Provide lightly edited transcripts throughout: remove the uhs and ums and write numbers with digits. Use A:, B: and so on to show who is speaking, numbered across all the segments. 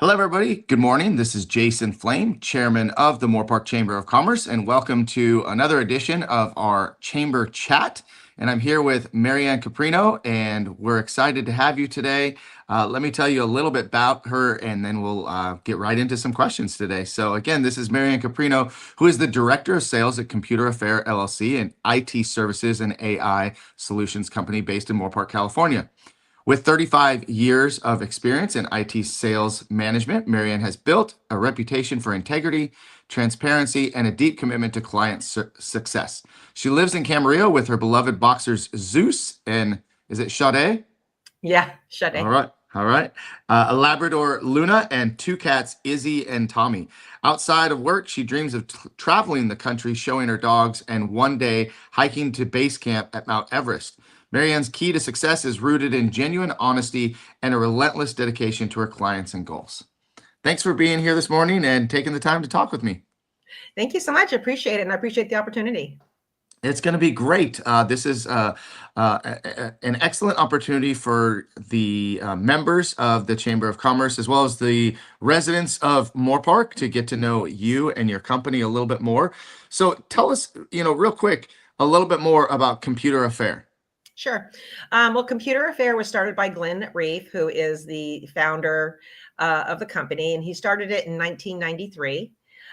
A: Hello, everybody. Good morning. This is Jason Flame, Chairman of the Moorpark Chamber of Commerce, and welcome to another edition of our Chamber Chat. And I'm here with Marianne Caprino, and we're excited to have you today. Let me tell you a little bit about her, and then we'll get right into some questions today. So again, this is Marianne Caprino, who is the Director of Sales at Computer Affair LLC, an IT services and AI solutions company based in Moorpark, California. With 35 years of experience in IT sales management, Marianne has built a reputation for integrity, transparency, and a deep commitment to client success. She lives in Camarillo with her beloved boxers Zeus and, is it Sade?
B: Yeah, Sade.
A: All right. A Labrador, Luna, and two cats, Izzy and Tommy. Outside of work, she dreams of traveling the country, showing her dogs, and one day hiking to base camp at Mount Everest. Marianne's key to success is rooted in genuine honesty and a relentless dedication to her clients and goals. Thanks for being here this morning and taking the time to talk with me.
B: Thank you so much. I appreciate it, and I appreciate the opportunity.
A: It's going to be great. This is an excellent opportunity for the members of the Chamber of Commerce, as well as the residents of Moorpark, to get to know you and your company a little bit more. So tell us, real quick, a little bit more about Computer Affair.
B: Sure. Well, Computer Affair was started by Glenn Reef, who is the founder of the company, and he started it in 1993.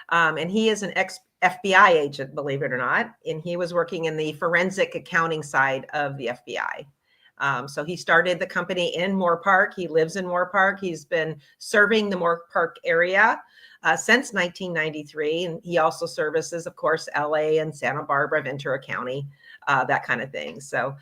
B: And he is an ex-FBI agent, believe it or not, and he was working in the forensic accounting side of the FBI. So he started the company in Moorpark. He lives in Moorpark. He's been serving the Moorpark area since 1993, and he also services, of course, LA and Santa Barbara, Ventura County. That kind of thing. So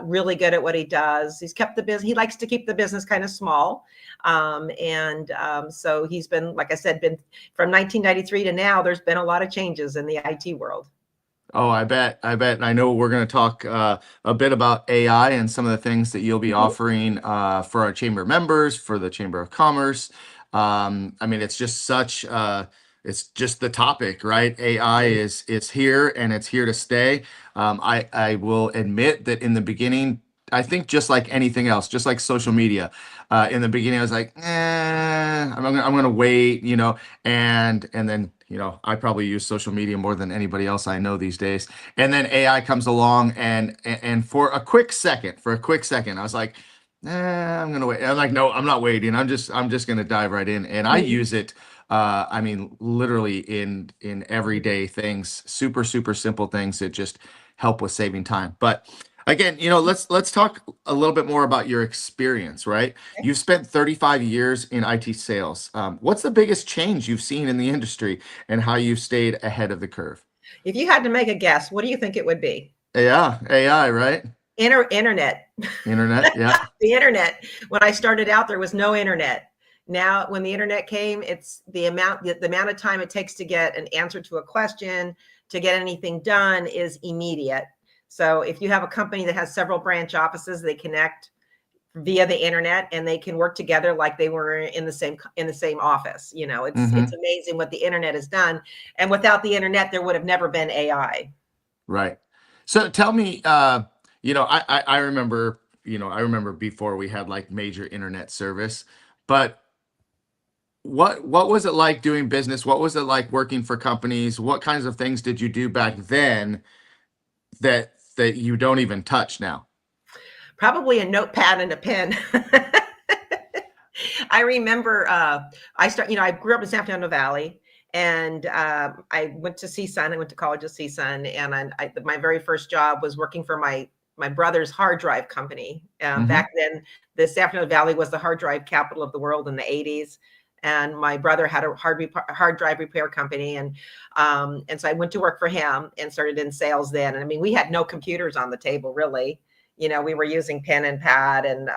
B: really good at what he does. He's kept the business. He likes to keep the business kind of small. So he's been, like I said, been from 1993 to now, there's been a lot of changes in the IT world.
A: Oh, I bet. I know we're going to talk a bit about AI and some of the things that you'll be offering for our chamber members, for the Chamber of Commerce. It's just such it's just the topic, right? AI is here and it's here to stay. I will admit that in the beginning, I think just like anything else, just like social media, in the beginning, I was like, I'm gonna wait, and then, I probably use social media more than anybody else I know these days. And then AI comes along and for a quick second, I was like, I'm gonna wait. I'm like, no, I'm not waiting. I'm just gonna dive right in. And I use it, literally in everyday things, super, super simple things that just help with saving time. But again, let's talk a little bit more about your experience, right?
B: Okay.
A: You've spent 35 years in IT sales. What's the biggest change you've seen in the industry and how you've stayed ahead of the curve?
B: If you had to make a guess, what do you think it would be?
A: Yeah, AI, right?
B: Internet.
A: Internet, yeah.
B: The internet. When I started out, there was no internet. Now, when the internet came, it's the amount of time it takes to get an answer to a question, to get anything done is immediate. So if you have a company that has several branch offices, they connect via the internet and they can work together like they were in the same office. It's amazing what the internet has done. And without the internet, there would have never been AI.
A: Right. So tell me, I remember, before we had like major internet service, but what was it like doing business? What was it like working for companies? What kinds of things did you do back then that you don't even touch now?
B: Probably a notepad and a pen. I remember I grew up in San Fernando Valley, and I went to CSUN. I went to college at CSUN, and my very first job was working for my brother's hard drive company. Back then, the San Fernando Valley was the hard drive capital of the world in the 80s. And my brother had a hard drive repair company. And so I went to work for him and started in sales then. And we had no computers on the table, really. We were using pen and pad and,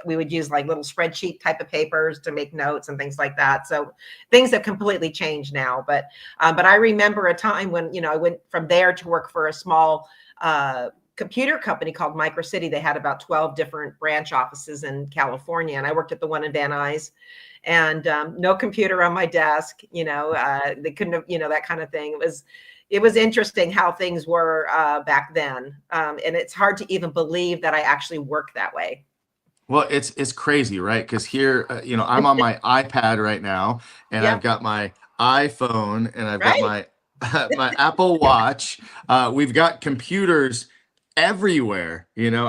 B: we would use like little spreadsheet type of papers to make notes and things like that. So things have completely changed now. But I remember a time when, I went from there to work for a small computer company called Micro City. They had about 12 different branch offices in California. And I worked at the one in Van Nuys, and no computer on my desk, they couldn't have, that kind of thing. It was interesting how things were back then. And it's hard to even believe that I actually worked that way.
A: Well, it's crazy, right? Because here, I'm on my iPad right now, and I've
B: Yeah,
A: got my iPhone, and I've got
B: right.
A: my my Apple Watch. We've got computers everywhere.
B: Yeah.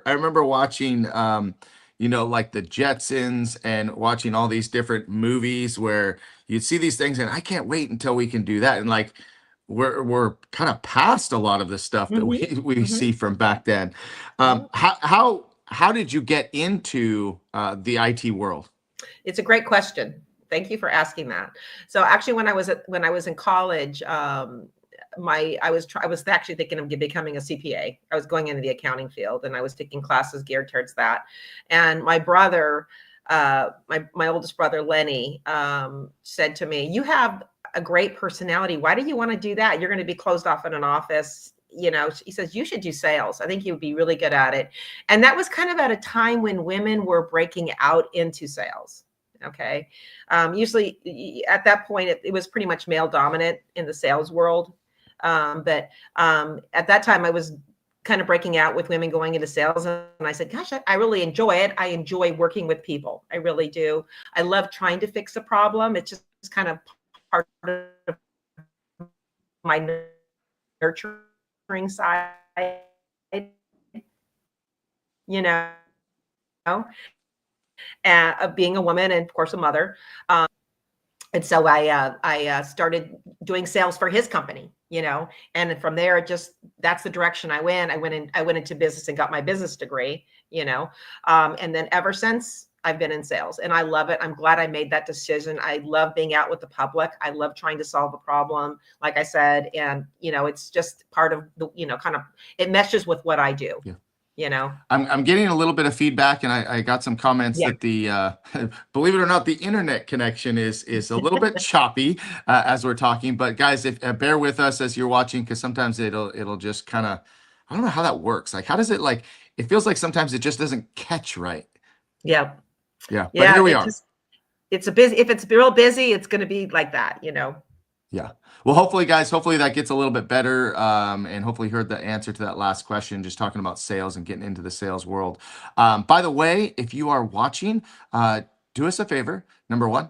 A: I remember watching, like the Jetsons and watching all these different movies where you'd see these things, and I can't wait until we can do that. And like, we're kind of past a lot of the stuff that
B: Hmm.
A: we
B: Hmm.
A: see from back then.
B: Yeah.
A: How did you get into the IT world?
B: It's a great question. Thank you for asking that. So actually, when I was in college, I was actually thinking of becoming a CPA. I was going into the accounting field, and I was taking classes geared towards that. And my brother, my oldest brother Lenny, said to me, "You have a great personality. Why do you want to do that? You're going to be closed off in an office." He says you should do sales. I think you would be really good at it. And that was kind of at a time when women were breaking out into sales. Okay. Usually at that point, it was pretty much male dominant in the sales world. But at that time, I was kind of breaking out with women going into sales. And I said, gosh, I really enjoy it. I enjoy working with people. I really do. I love trying to fix a problem. It's just kind of part of my nurturing side, you know, of being a woman and, of course, a mother. And so I started doing sales for his company, and from there, that's the direction I went. I went into business and got my business degree, and then ever since I've been in sales, and I love it. I'm glad I made that decision. I love being out with the public. I love trying to solve a problem, like I said, and it's just part of the, kind of it meshes with what I do,
A: Yeah.
B: you know.
A: I'm getting a little bit of feedback, and I got some comments
B: Yeah.
A: that the believe it or not, the internet connection is a little bit choppy as we're talking. But guys, if bear with us as you're watching, because sometimes it'll just kind of, I don't know how that works. Like, how does it, like? It feels like sometimes it just doesn't catch right.
B: Yeah.
A: Yeah, but
B: Yeah.
A: here we are.
B: It's a busy, if it's real busy, it's going to be like that.
A: Yeah. Well, hopefully, guys, hopefully that gets a little bit better. And hopefully you heard the answer to that last question, just talking about sales and getting into the sales world. By the way, if you are watching, do us a favor. Number one,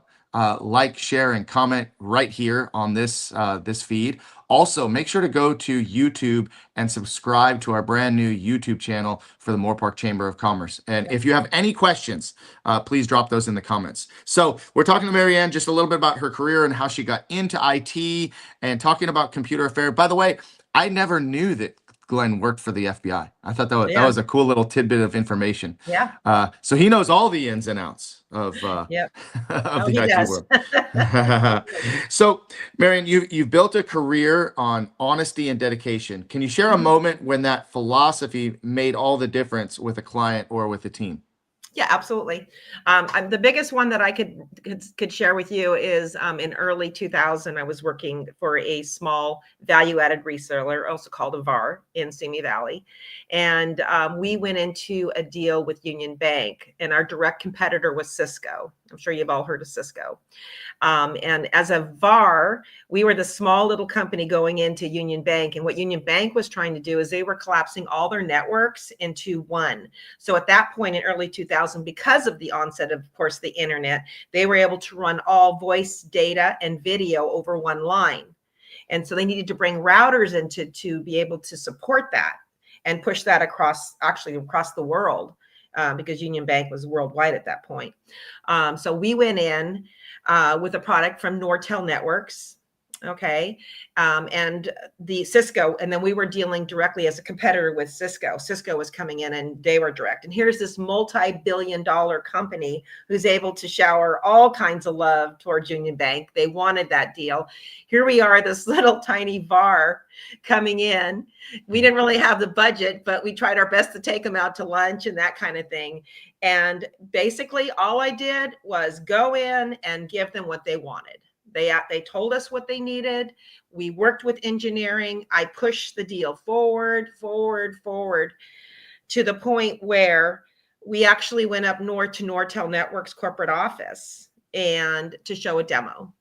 A: like, share, and comment right here on this feed. Also, make sure to go to YouTube and subscribe to our brand new YouTube channel for the Moorpark Chamber of Commerce. And if you have any questions, please drop those in the comments. So we're talking to Marianne just a little bit about her career and how she got into IT and talking about Computer Affair. By the way, I never knew that Glenn worked for the FBI. I thought that
B: Yeah.
A: was a cool little tidbit of information.
B: Yeah.
A: So he knows all the ins and outs of
B: Yep.
A: of
B: Oh,
A: the
B: he
A: IT
B: does.
A: world. So, Marion, you've built a career on honesty and dedication. Can you share a
B: Mhm.
A: moment when that philosophy made all the difference with a client or with a team?
B: Yeah, absolutely. The biggest one that I could share with you is in early 2000, I was working for a small value-added reseller, also called a VAR, in Simi Valley, and we went into a deal with Union Bank, and our direct competitor was Cisco. I'm sure you've all heard of Cisco. And as a VAR, we were the small little company going into Union Bank. And what Union Bank was trying to do is they were collapsing all their networks into one. So at that point in early 2000, because of the onset of course, the internet, they were able to run all voice, data, and video over one line. And so they needed to bring routers in to be able to support that and push that across the world, because Union Bank was worldwide at that point. So we went in with a product from Nortel Networks. Okay. And the Cisco, and then we were dealing directly as a competitor with Cisco. Cisco was coming in and they were direct. And here's this multi-billion-dollar company who's able to shower all kinds of love towards Union Bank. They wanted that deal. Here we are, this little tiny VAR coming in. We didn't really have the budget, but we tried our best to take them out to lunch and that kind of thing. And basically all I did was go in and give them what they wanted. They told us what they needed. We worked with engineering. I pushed the deal forward to the point where we actually went up north to Nortel Networks corporate office and to show a demo.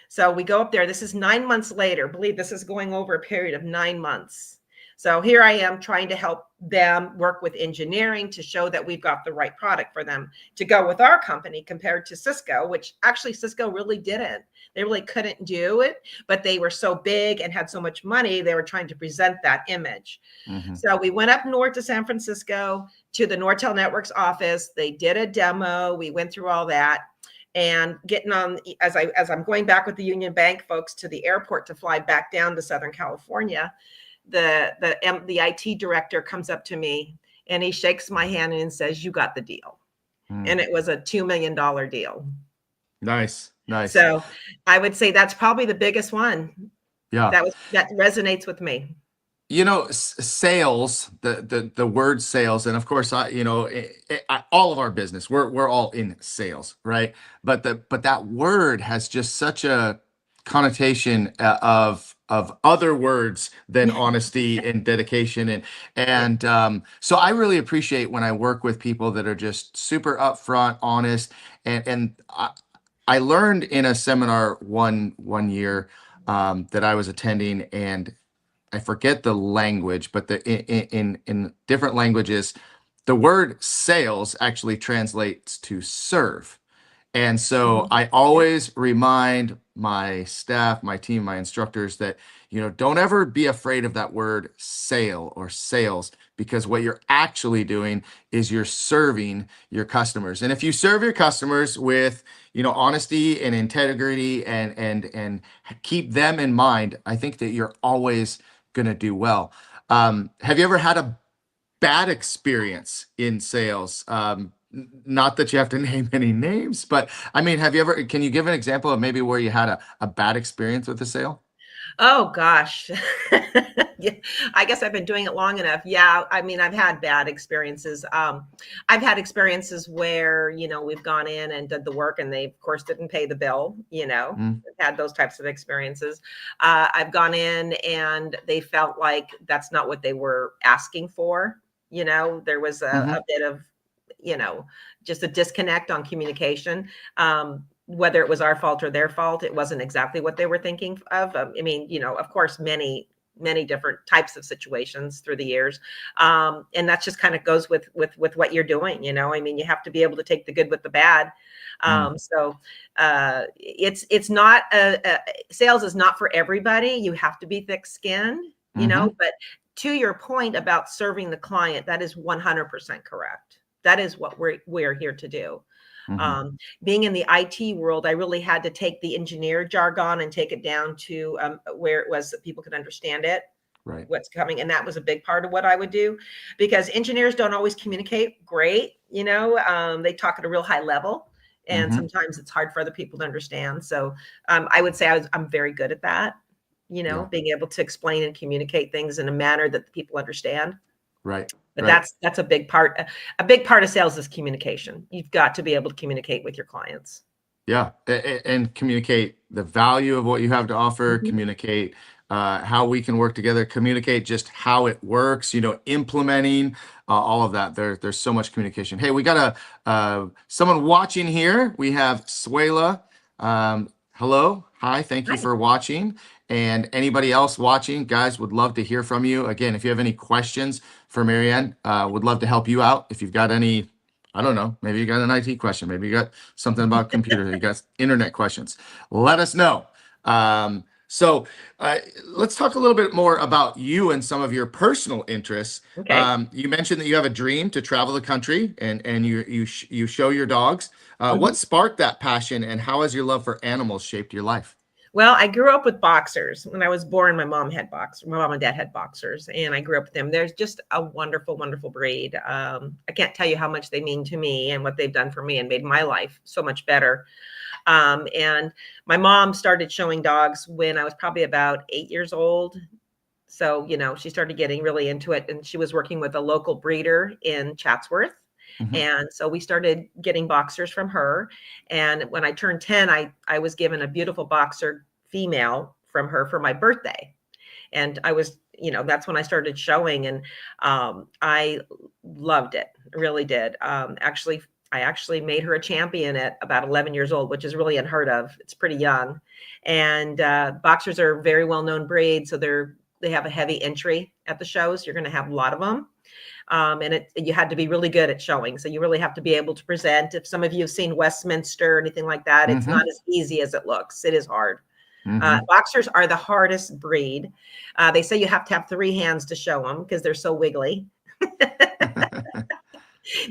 B: So we go up there. This is 9 months later. Believe this is going over a period of 9 months. So here I am trying to help them work with engineering to show that we've got the right product for them to go with our company compared to Cisco, which actually Cisco really didn't. They really couldn't do it, but they were so big and had so much money, they were trying to present that image.
A: Mm-hmm.
B: So we went up north to San Francisco to the Nortel Networks office. They did a demo. We went through all that. And getting on as I'm going back with the Union Bank folks to the airport to fly back down to Southern California, the IT director comes up to me and he shakes my hand and says, "You got the deal." And it was a $2 million deal.
A: Nice.
B: So I would say that's probably the biggest one.
A: Yeah.
B: That resonates with me.
A: Sales, the word sales, and of course, all of our business, we're all in sales, right? But that word has just such a connotation of other words than honesty and dedication, and so I really appreciate when I work with people that are just super upfront, honest, and I learned in a seminar one year that I was attending, and I forget the language, but in different languages, the word sales actually translates to serve. And so I always remind my staff, my team, my instructors that, don't ever be afraid of that word sale or sales, because what you're actually doing is you're serving your customers. And if you serve your customers with, honesty and integrity and keep them in mind, I think that you're always going to do well. Have you ever had a bad experience in sales? Not that you have to name any names, but I mean, can you give an example of maybe where you had a bad experience with a sale?
B: Oh gosh. Yeah, I guess I've been doing it long enough. Yeah, I mean, I've had bad experiences. I've had experiences where, we've gone in and did the work and they of course didn't pay the bill,
A: Mm,
B: I've had those types of experiences. I've gone in and they felt like that's not what they were asking for. There was
A: mhm,
B: a bit of, you know, just a disconnect on communication. Whether it was our fault or their fault, it wasn't exactly what they were thinking of. I mean, of course, many different types of situations through the years, and that just kind of goes with what you're doing. I mean, you have to be able to take the good with the bad.
A: mm,
B: So it's not sales is not for everybody. You have to be thick-skinned,
A: mhm,
B: but to your point about serving the client, that is 100% correct. That is what we're here to do.
A: mhm.
B: Being in the IT world, I really had to take the engineer jargon and take it down to where it was that people could understand it,
A: Right.
B: what's coming. And that was a big part of what I would do, because engineers don't always communicate great. They talk at a real high level. And
A: Mhm.
B: sometimes it's hard for other people to understand. So I would say I'm very good at that,
A: Yeah.
B: being able to explain and communicate things in a manner that the people understand.
A: Right.
B: But
A: Right.
B: that's a big part. A big part of sales is communication. You've got to be able to communicate with your clients.
A: Yeah, and communicate the value of what you have to offer,
B: Mhm.
A: communicate how we can work together, communicate just how it works, implementing all of that. There's so much communication. Hey, we got someone watching here. We have Suela. Hello, hi, thank you
B: Right.
A: for watching. And anybody else watching, guys, would love to hear from you. Again, if you have any questions for Marianne, would love to help you out. If you've got any, I don't know, maybe you got an IT question, maybe you got something about computers, you got internet questions, let us know. So let's talk a little bit more about you and some of your personal interests.
B: Okay.
A: You mentioned that you have a dream to travel the country, and you show your dogs. What
B: Mhm.
A: sparked that passion, and how has your love for animals shaped your life?
B: Well, I grew up with boxers. When I was born, my mom had boxers. My mom and dad had boxers, and I grew up with them. There's just a wonderful, wonderful breed. I can't tell you how much they mean to me and what they've done for me and made my life so much better. And my mom started showing dogs when I was probably about 8 years old. So, she started getting really into it, and she was working with a local breeder in Chatsworth.
A: Mhm.
B: And so we started getting boxers from her. And when I turned 10, I was given a beautiful boxer female from her for my birthday. And I was, that's when I started showing, and I loved it, really did. I actually made her a champion at about 11 years old, which is really unheard of. It's pretty young. And boxers are a very well known breed, so they have a heavy entry at the shows. You're going to have a lot of them. And you had to be really good at showing. So you really have to be able to present. If some of you have seen Westminster or anything like that, it's
A: Mm-hmm.
B: not as easy as it looks. It is hard.
A: Mm-hmm.
B: Boxers are the hardest breed. They say you have to have 3 hands to show them because they're so wiggly.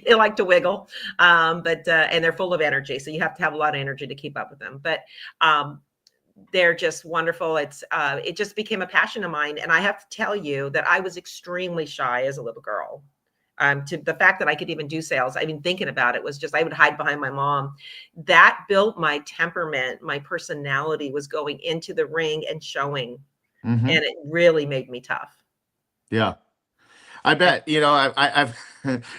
B: They like to wiggle, but and they're full of energy. So you have to have a lot of energy to keep up with them. But they're just wonderful. It just became a passion of mine. And I have to tell you that I was extremely shy as a little girl. To the fact that I could even do sales, I mean, thinking about it was just, I would hide behind my mom. That built my temperament. My personality was going into the ring and showing.
A: Mm-hmm.
B: And it really made me tough.
A: Yeah. I bet, I've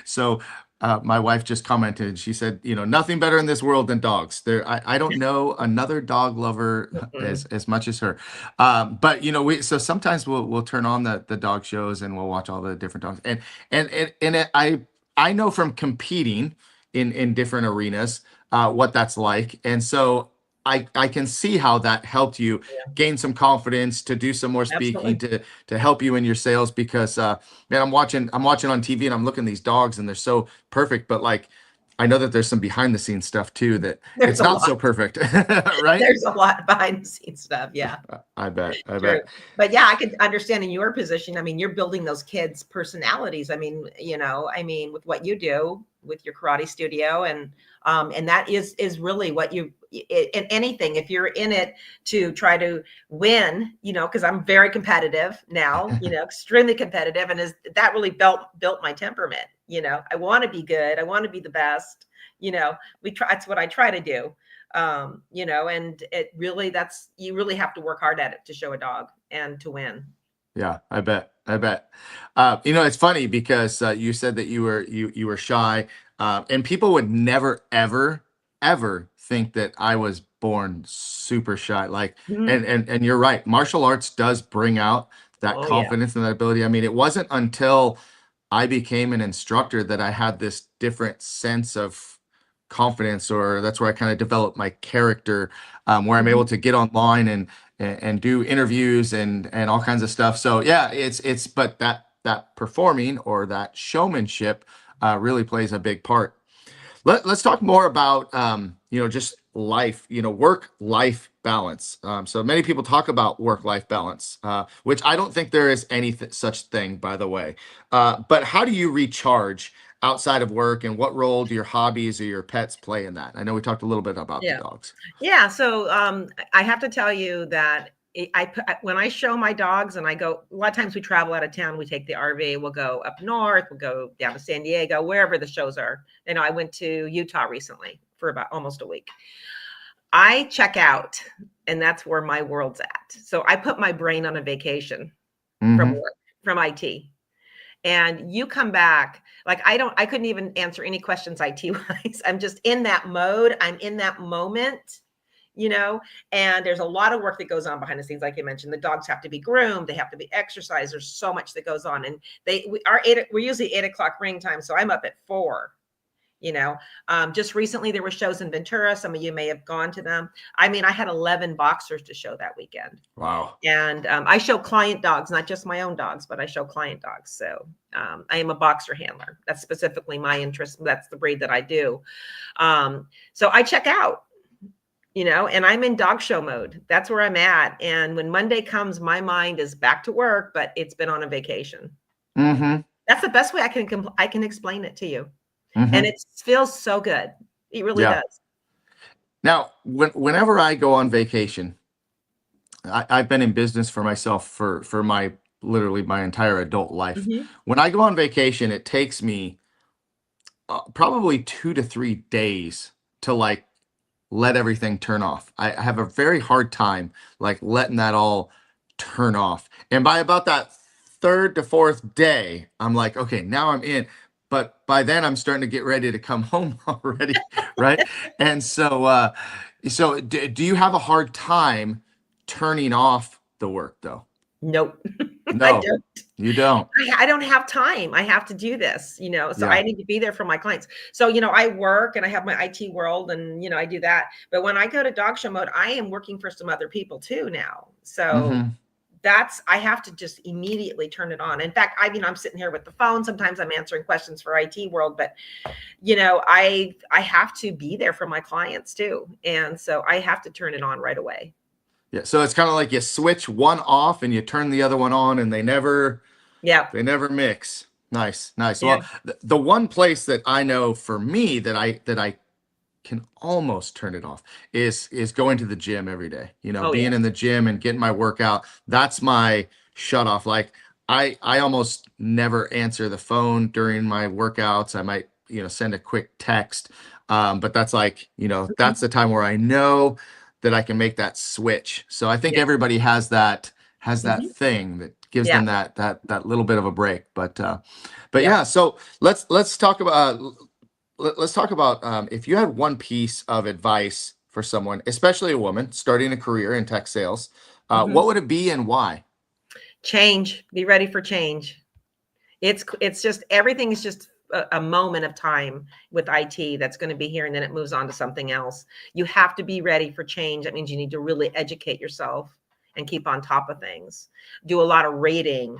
A: so my wife just commented, she said, nothing better in this world than dogs. I don't know another dog lover
B: Mm-mm.
A: as much as her. But so sometimes we'll turn on the dog shows and we'll watch all the different dogs. I know from competing in different arenas what that's like. And so I can see how that helped you
B: Yeah,
A: gain some confidence to do some more speaking
B: absolutely.
A: to help you in your sales because man, I'm watching on TV and I'm looking at these dogs and they're so perfect, but like I know that there's some behind the scenes stuff too that
B: There's
A: it's
B: a
A: not
B: lot.
A: so perfect, right?
B: There's a lot behind the scenes stuff. Yeah.
A: I bet. I
B: True.
A: bet.
B: But yeah, I could understand in your position. I mean, you're building those kids' personalities. I mean, with what you do with your karate studio and that is really what in anything, if you're in it to try to win, because I'm very competitive now, extremely competitive. And that really built my temperament. I want to be good. I want to be the best. That's what I try to do. And it really, you really have to work hard at it to show a dog and to win.
A: Yeah, I bet. I bet. It's funny because you said that you were shy, and people would never ever think that I was born super shy. Like,
B: Mhm.
A: and you're right. Martial arts does bring out that
B: Oh yeah.
A: confidence and that ability. I mean, it wasn't until I became an instructor that I had this different sense of confidence, or that's where I kind of developed my character, where I'm able
B: Mhm.
A: to get online and do interviews and all kinds of stuff. So yeah, it's but that performing or that showmanship really plays a big part. Let's talk more about just life, work life balance. So many people talk about work life balance, which I don't think there is any such thing, by the way. But how do you recharge outside of work, and what role do your hobbies or your pets play in that? I know we talked a little bit about the
B: Yeah.
A: dogs.
B: Yeah. So I have to tell you that when I show my dogs and I go, a lot of times we travel out of town, we take the RV, we'll go up north, we'll go down to San Diego, wherever the shows are. I went to Utah recently for about almost a week. I check out, and that's where my world's at. So I put my brain on a vacation from
A: Mm-hmm.
B: work, from IT. And you come back, like I couldn't even answer any questions IT wise. I'm just in that mode. I'm in that moment, you know, and there's a lot of work that goes on behind the scenes. Like you mentioned, the dogs have to be groomed. They have to be exercised. There's so much that goes on. And we're usually 8 o'clock ring time. So I'm up at 4. Just recently there were shows in Ventura. Some of you may have gone to them. I mean, I had 11 boxers to show that weekend.
A: Wow.
B: And I show client dogs, not just my own dogs, but I show client dogs. So I am a boxer handler. That's specifically my interest. That's the breed that I do. So I check out, and I'm in dog show mode. That's where I'm at. And when Monday comes, my mind is back to work, but it's been on a vacation.
A: Mm-hmm.
B: That's the best way I can explain it to you. And
A: Mm-hmm.
B: it feels so good. It really
A: Yeah.
B: does.
A: Now, whenever I go on vacation, I've been in business for myself for my literally my entire adult life.
B: Mhm.
A: When I go on vacation, it takes me probably 2 to 3 days to like let everything turn off. I have a very hard time like letting that all turn off. And by about that third to fourth day, I'm like, okay, now I'm in. But by then I'm starting to get ready to come home already, right? And so do you have a hard time turning off the work though?
B: Nope. I
A: No,
B: don't.
A: you don't.
B: I don't have time. I have to do this, so I
A: Yeah.
B: need to be there for my clients. So, I work and I have my IT world and, I do that. But when I go to dog show mode, I am working for some other people too now. So
A: Mm-hmm.
B: I have to just immediately turn it on. In fact, I'm sitting here with the phone. Sometimes I'm answering questions for IT world, but I have to be there for my clients too. And so I have to turn it on right away.
A: Yeah. So it's kind of like you switch one off and you turn the other one on, and
B: Yeah.
A: they never mix. Nice, nice.
B: Yeah.
A: Well, the one place that I know for me that I can almost turn it off is going to the gym every day.
B: Oh
A: Being in
B: yes.
A: the gym and getting my workout. That's my shut off. Like I almost never answer the phone during my workouts. I might, send a quick text. But that's like,
B: Mhm.
A: that's the time where I know that I can make that switch. So I think
B: Yeah.
A: everybody has that
B: Mhm.
A: thing that gives
B: Yeah.
A: them that little bit of a break. But
B: Yeah.
A: yeah, so let's talk about let's talk about if you had one piece of advice for someone, especially a woman starting a career in tech sales,
B: Mhm.
A: what would it be and why?
B: Change. Be ready for change. It's just everything is just a moment of time with IT that's going to be here, and then it moves on to something else. You have to be ready for change. That means you need to really educate yourself and keep on top of things. Do a lot of rating.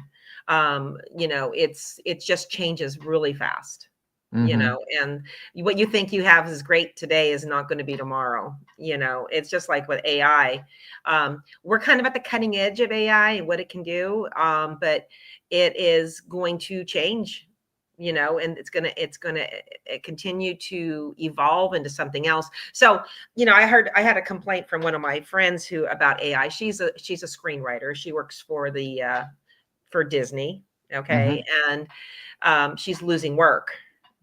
B: It's just changes really fast.
A: Hmm.
B: And what you think you have is great today is not going to be tomorrow. It's just like with AI. We're kind of at the cutting edge of AI and what it can do, but it is going to change, and it's going to continue to evolve into something else. So, I had a complaint from one of my friends who about AI. She's a screenwriter. She works for Disney. Okay.
A: Hmm.
B: And she's losing work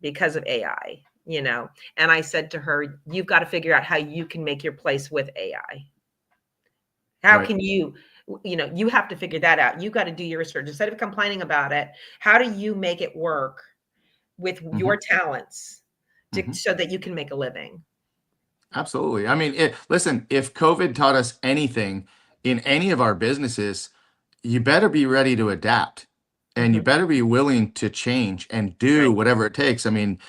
B: because of AI, And I said to her, you've got to figure out how you can make your place with AI. How
A: Right.
B: can you have to figure that out. You got to do your research instead of complaining about it. How do you make it work with
A: Hmm.
B: your talents
A: Hmm.
B: so that you can make a living?
A: Absolutely. I mean, listen, if COVID taught us anything in any of our businesses, you better be ready to adapt, and you
B: Hmm.
A: better be willing to change and do
B: Right.
A: whatever it takes. I mean,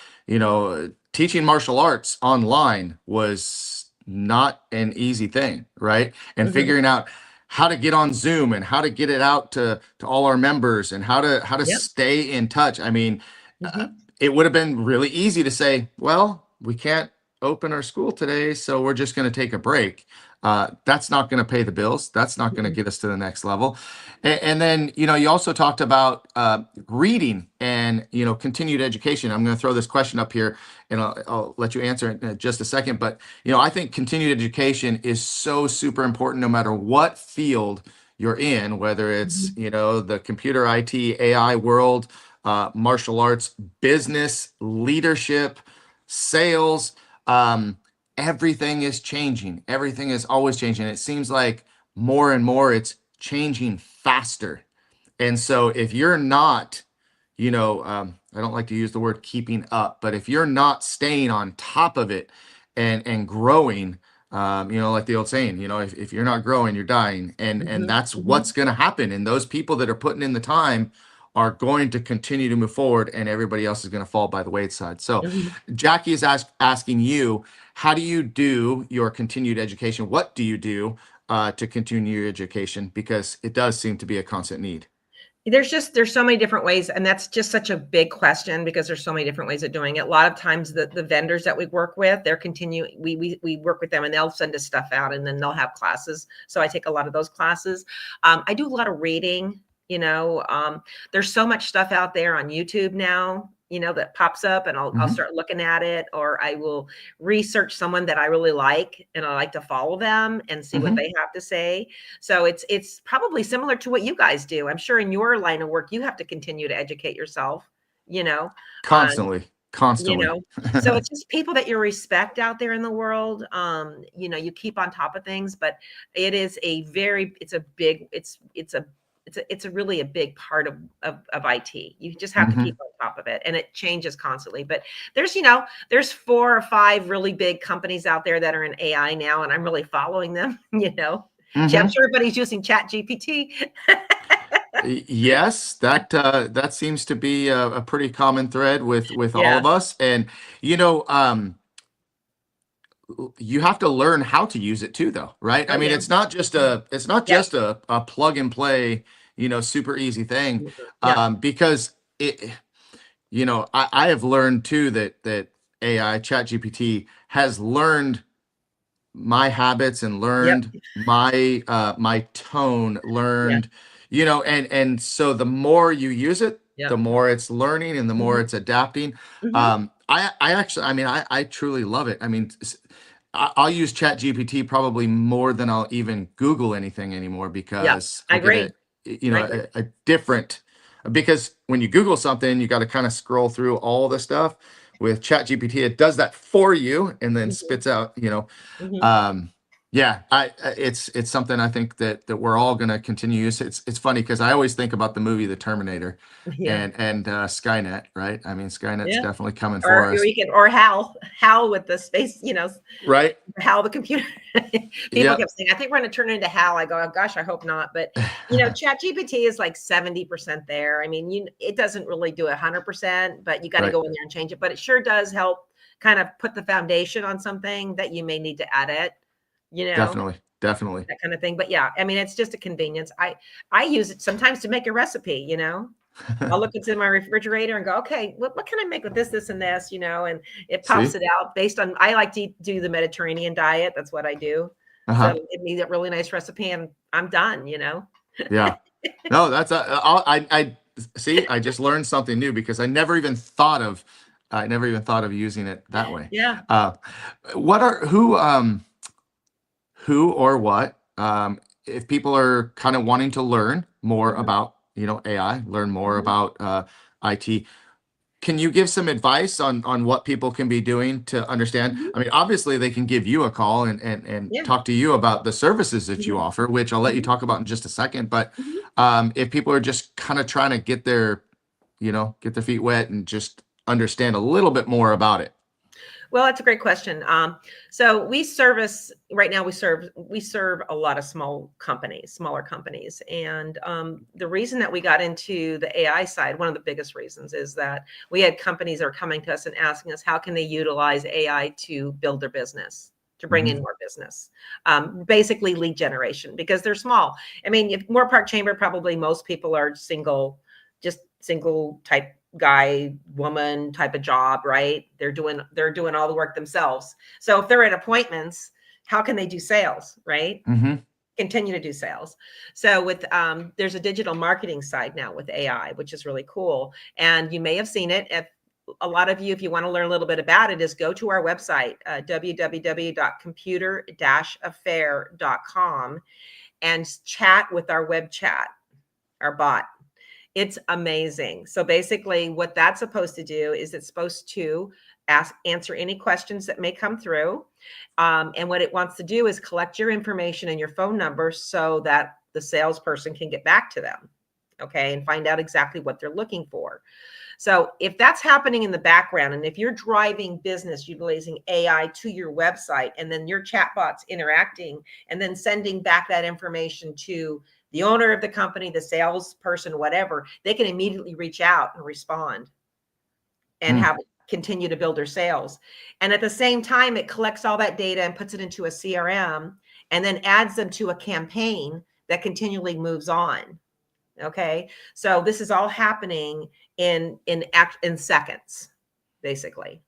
A: teaching martial arts online was not an easy thing, right? And
B: Hmm.
A: figuring out how to get on Zoom and how to get it out to all our members and how to
B: Yep.
A: stay in touch. I mean, uh,
B: Hmm.
A: it would have been really easy to say, well, we can't open our school today, so we're just going to take a break. That's not going to pay the bills. That's not going to
B: Hmm.
A: get us to the next level. And then, you also talked about reading and, continued education. I'm going to throw this question up here, and I'll let you answer it in just a second. But, I think continued education is so super important no matter what field you're in, whether it's,
B: Hmm.
A: the computer IT, AI world, martial arts, business, leadership, sales. Um, Everything is changing. Everything is always changing. It seems like more and more it's changing faster. And so if you're not, I don't like to use the word keeping up, but if you're not staying on top of it and growing, like the old saying, if you're not growing, you're dying. And
B: Hmm.
A: that's
B: Hmm.
A: what's going to happen. And those people that are putting in the time are going to continue to move forward, and everybody else is going to fall by the wayside. So
B: Hmm.
A: Jackie is asking you, how do you do your continued education? What do you do to continue your education? Because it does seem to be a constant need.
B: There's so many different ways, and that's just such a big question because there's so many different ways of doing it. A lot of times the vendors that we work with, they're continuing, we work with them and they'll send us stuff out and then they'll have classes. So I take a lot of those classes. I do a lot of reading, there's so much stuff out there on YouTube now, that pops up, and I'll
A: Hmm.
B: start looking at it, or I will research someone that I really like and I like to follow them and see what
A: Hmm.
B: they have to say. So it's probably similar to what you guys do. I'm sure in your line of work, you have to continue to educate yourself, on,
A: Constantly, constantly.
B: so it's just people that you respect out there in the world. You keep on top of things, but it's a big, it's a really a big part of IT. You just have to keep
A: Hmm.
B: on top of it, and it changes constantly. But there's 4 or 5 really big companies out there that are in AI now, and I'm really following them. I'm
A: Hmm.
B: sure everybody's using Chat GPT.
A: Yes, that seems to be a pretty common thread with all
B: Yeah.
A: of us. And you know, um, you have to learn how to use it too, though, right? I
B: Oh
A: mean,
B: yeah.
A: it's not
B: Yep.
A: just a plug and play, super easy thing,
B: Yep.
A: because I have learned too that AI Chat GPT has learned my habits and
B: Yep.
A: learned my tone,
B: Yeah.
A: learned, and so the more you use it, the
B: Yep.
A: more it's learning and the more
B: Hmm.
A: it's adapting.
B: Hmm.
A: I actually, I mean, I truly love it. I mean, I'll use Chat GPT probably more than I'll even Google anything anymore,
B: Yep.
A: because
B: I
A: I get
B: agree. I agree.
A: a different, because when you Google something, you got to kind of scroll through all the stuff. With Chat GPT, it does that for you and then
B: Hmm.
A: spits out,
B: Hmm.
A: um, yeah, it's something I think that we're all gonna continue to use. It's funny because I always think about the movie The Terminator,
B: Yeah.
A: and Skynet, right? I mean, Skynet's
B: Yeah.
A: definitely coming
B: Or
A: for us,
B: we can, or Hal with the space,
A: right?
B: Hal the computer. People
A: Yep.
B: kept saying, I think we're going to turn it into Hal. I go, oh gosh, I hope not. But Chat GPT is like 70% there. I mean, it doesn't really do 100%, but you got to
A: Right.
B: go in there and change it. But it sure does help kind of put the foundation on something that you may need to edit, you know,
A: Definitely. Definitely.
B: that kind of thing. But yeah, I mean, it's just a convenience. I use it sometimes to make a recipe. I'll look into my refrigerator and go, okay, what can I make with this, and this, and it pops
A: See?
B: it out based on, I like to do the Mediterranean diet. That's what I do. So
A: Uh-huh.
B: it needs a really nice recipe and I'm done.
A: Yeah. No, that's I see. I just learned something new because I never even thought of using it that way.
B: Yeah.
A: Uh, what are who or what, if people are kind of wanting to learn more
B: Mhm.
A: about AI, learn more
B: Mhm.
A: about IT, can you give some advice on what people can be doing to understand?
B: Mhm.
A: I mean, obviously they can give you a call and
B: Yeah.
A: talk to you about the services that you
B: Mhm.
A: offer, which I'll let you
B: Mhm.
A: talk about in just a second. But
B: Mhm.
A: if people are just kind of trying to get their feet wet and just understand a little bit more about it.
B: Well, that's a great question. So we service right now. We serve a lot of smaller companies, and the reason that we got into the AI side, one of the biggest reasons, is that we had companies that are coming to us and asking us how can they utilize AI to build their business, to bring in
A: Hmm.
B: more business, basically lead generation, because they're small. I mean, if Moorpark Chamber, probably most people are single, just single type guy woman type of job, right? They're doing all the work themselves. So if they're at appointments, how can they do sales, right?
A: Hmm.
B: Continue to do sales. So with there's a digital marketing side now with AI, which is really cool, and you may have seen it. If a lot of you, if you want to learn a little bit about it, is go to our website, www.computer-affair.com, and chat with our web chat, our bot. It's amazing. So basically, what that's supposed to do is it's supposed to answer any questions that may come through. And what it wants to do is collect your information and your phone number so that the salesperson can get back to them. Okay. And find out exactly what they're looking for. So if that's happening in the background, and if you're driving business utilizing AI to your website, and then your chatbot's interacting and then sending back that information to the owner of the company, the salesperson, whatever, they can immediately reach out and respond and
A: Mm.
B: have continue to build their sales. And at the same time, it collects all that data and puts it into a CRM and then adds them to a campaign that continually moves on. Okay. So this is all happening in seconds, basically.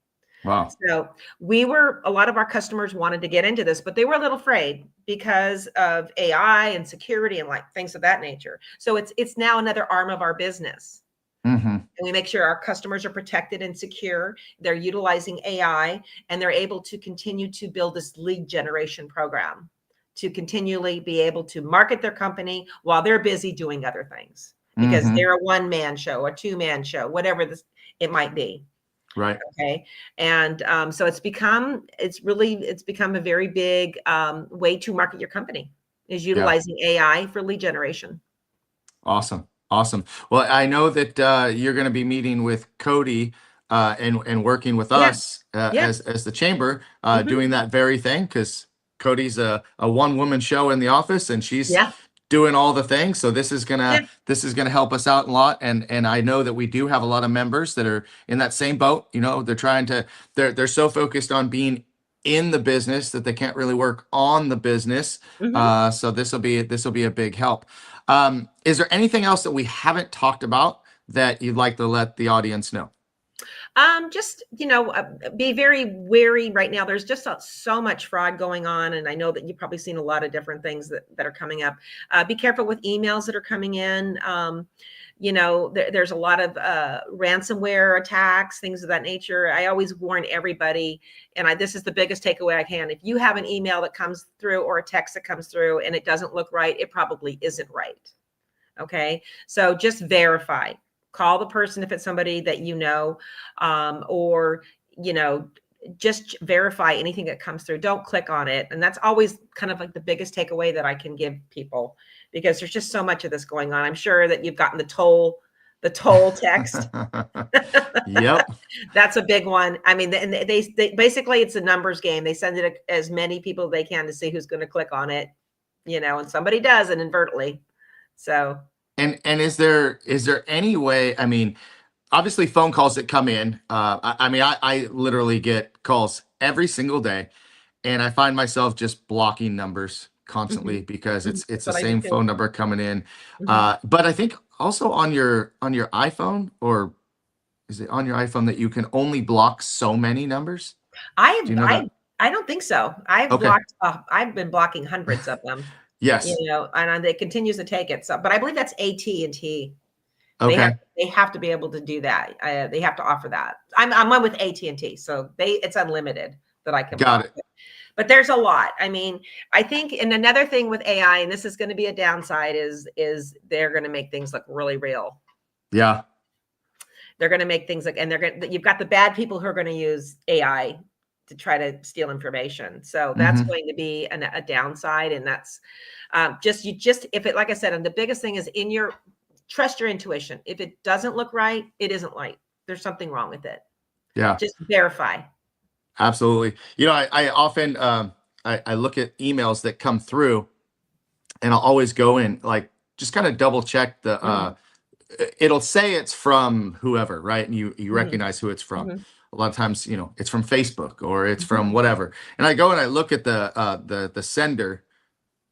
A: Wow.
B: So a lot of our customers wanted to get into this, but they were a little afraid because of AI and security and like things of that nature. So it's now another arm of our business.
A: Hmm.
B: And we make sure our customers are protected and secure. They're utilizing AI and they're able to continue to build this lead generation program to continually be able to market their company while they're busy doing other things, because
A: Hmm.
B: they're a one-man show, a two-man show, whatever it might be.
A: Right.
B: Okay. And so it's become a very big way to market your company, is
A: Yeah.
B: utilizing AI for lead generation.
A: Awesome. Awesome. Well, I know that you're going to be meeting with Cody and working with
B: Yeah.
A: us
B: Yeah.
A: as the chamber,
B: Hmm.
A: doing that very thing, because Cody's a one woman show in the office and she's
B: Yeah.
A: doing all the things. So
B: Yeah.
A: this is gonna help us out a lot. And I know that we do have a lot of members that are in that same boat. They're so focused on being in the business that they can't really work on the business.
B: Mhm.
A: So this will be a big help. Is there anything else that we haven't talked about that you'd like to let the audience know?
B: Just, be very wary right now. There's just so much fraud going on. And I know that you've probably seen a lot of different things that are coming up. Be careful with emails that are coming in. There's a lot of ransomware attacks, things of that nature. I always warn everybody, and this is the biggest takeaway I can. If you have an email that comes through or a text that comes through and it doesn't look right, it probably isn't right. Okay. So just verify. Call the person if it's somebody that or you know, just verify anything that comes through. Don't click on it. And that's always kind of like the biggest takeaway that I can give people, because there's just so much of this going on. I'm sure that you've gotten the toll text.
A: Yep.
B: That's a big one. I mean, they basically, it's a numbers game. They send it as many people they can to see who's going to click on it, and somebody does inadvertently. So,
A: And is there any way, I mean, obviously phone calls that come in, I mean, I literally get calls every single day, and I find myself just blocking numbers constantly
B: mhm,
A: because
B: mhm,
A: it's
B: that's
A: the
B: what I do
A: same
B: too.
A: phone number coming in.
B: Mhm.
A: But I think also on your iPhone, or is it on your iPhone, that you can only block so many numbers? Do
B: I
A: you know
B: I
A: that?
B: I don't think so.
A: Okay.
B: I've been blocking hundreds of them,
A: Yes.
B: and it continues to take it. So, but I believe that's AT&T. They have
A: Okay.
B: they have to be able to do that. They have to offer that. I'm one with AT&T, so it's unlimited that I can
A: Got
B: block.
A: it.
B: But there's a lot. I mean, I think, and another thing with AI, and this is going to be a downside, is they're going to make things look really real.
A: Yeah.
B: They're going to make things like, and you've got the bad people who are going to use AI to try to steal information. So that's
A: Hmm.
B: going to be a downside. And that's if it, like I said, and the biggest thing is trust your intuition. If it doesn't look right, it isn't right. There's something wrong with it.
A: Yeah.
B: Just verify.
A: Absolutely. I often I look at emails that come through, and I'll always go in, like, just kind of double check the
B: Mhm,
A: it'll say it's from whoever, right? And you
B: mhm,
A: recognize who it's from.
B: mhm,
A: A lot of times, it's from Facebook or it's
B: mhm.
A: from whatever. And I go and I look at the sender,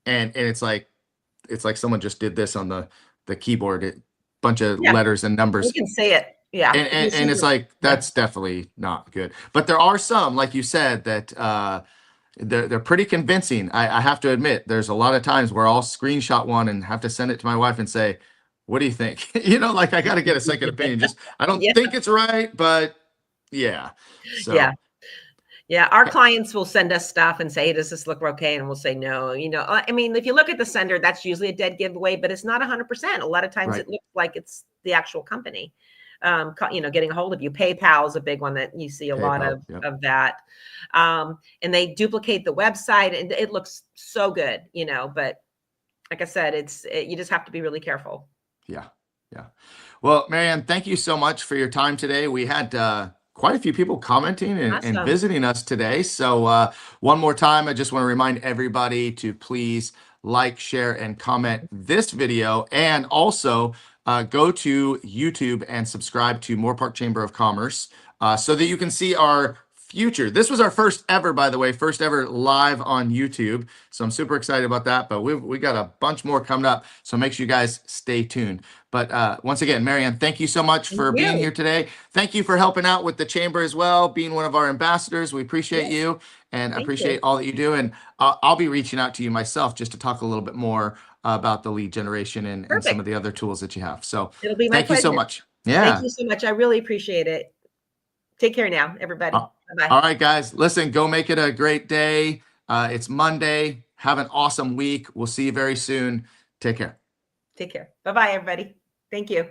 A: and it's like someone just did this on the keyboard, bunch of
B: Yeah,
A: letters and
B: we
A: numbers.
B: can say it. Yeah,
A: And,
B: if you
A: and,
B: see
A: and it's
B: the
A: like,
B: yeah.
A: that's definitely not good. But there are some, like you said, that they're pretty convincing. I have to admit, there's a lot of times where I'll screenshot one and have to send it to my wife and say, "What do you think?" Like, I got to get a second opinion. Just, I don't
B: Yeah,
A: think it's right, but yeah.
B: yeah.
A: So
B: Yeah, our clients will send us stuff and say, "Hey, does this look okay?" And we'll say, "No." I mean, if you look at the sender, that's usually a dead giveaway, but it's not 100%. A lot of times
A: right.
B: it looks like it's the actual company, getting a hold of you. PayPal is a big one that you see a lot
A: PayPal.
B: of
A: Yep.
B: that. And they duplicate the website and it looks so good, but like I said, you just have to be really careful.
A: Yeah. Yeah. Well, Marianne, thank you so much for your time today. We had quite a few people commenting and
B: Awesome.
A: visiting us today. So, one more time, I just want to remind everybody to please like, share, and comment this video. And also go to YouTube and subscribe to Moorpark Chamber of Commerce so that you can see our future. This was our first ever, by the way, first ever live on YouTube. So I'm super excited about that. But we got a bunch more coming up. So make sure you guys stay tuned. But once again, Marianne, thank you so much
B: Thank
A: for being
B: you.
A: here today. Thank you for helping out with the chamber as well, being one of our ambassadors. We appreciate
B: Yes,
A: you and
B: thank you.
A: appreciate all that you do. And I'll be reaching out to you myself just to talk a little bit more about the lead generation and some
B: Perfect.
A: of the other tools that you have. So
B: It'll be my
A: thank you so
B: pleasure.
A: much.
B: Thank
A: Yeah.
B: you so much. I really appreciate it. Take care now, everybody.
A: Uh,
B: Bye-bye.
A: all right, guys. Listen, go make it a great day. It's Monday. Have an awesome week. We'll see you very soon. Take care.
B: Take care. Bye-bye, everybody. Thank you.